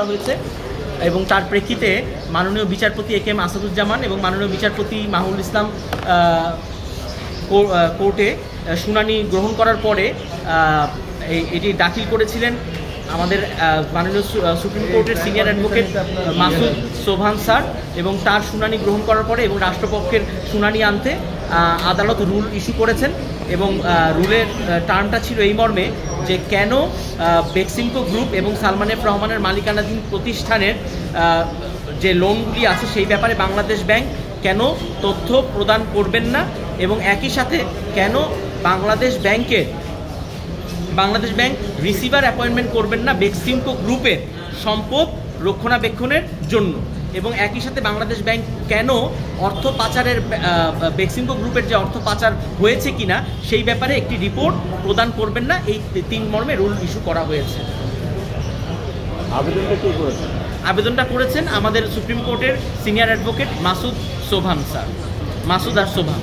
হয়েছে এবং তার প্রেক্ষিতে মাননীয় বিচারপতি এ কে এম আসাদুজ্জামান এবং মাননীয় বিচারপতি মাহুল ইসলাম কোর্টে শুনানি গ্রহণ করার পরে এটি দাখিল করেছিলেন আমাদের মাননীয় সুপ্রিম কোর্টের senior advocate Masud Sobhan sir, এবং তার শুনানি গ্রহণ করার পরে এবং রাষ্ট্রপক্ষের শুনানি আনতে আদালত রুল ইস্যু করেছেন। এবং রুলের টার্মটা ছিল এই মর্মে যে কেন বেক্সিমকো গ্রুপ এবং সালমান এফ রহমানের মালিকানাধীন প্রতিষ্ঠানের যে লোনগুলি আছে সেই ব্যাপারে বাংলাদেশ ব্যাংক কেন তথ্য প্রদান করবেন না, এবং একই সাথে কেন বাংলাদেশ ব্যাংক রিসিভার অ্যাপয়েন্টমেন্ট করবেন না বেক্সিমকো গ্রুপের সম্পদ রক্ষণাবেক্ষণের জন্য, এবং একই সাথে বাংলাদেশ ব্যাংক কেন অর্থ পাচারের বেক্সিমকো গ্রুপের যে অর্থ পাচার হয়েছে কিনা সেই ব্যাপারে একটি রিপোর্ট প্রদান করবেন না। এই 3 মর্মে রুল ইস্যু করা হয়েছে। আবেদনটা করেছেন আমাদের সুপ্রিম কোর্টের সিনিয়র অ্যাডভোকেট মাসুদ আর সোবহান।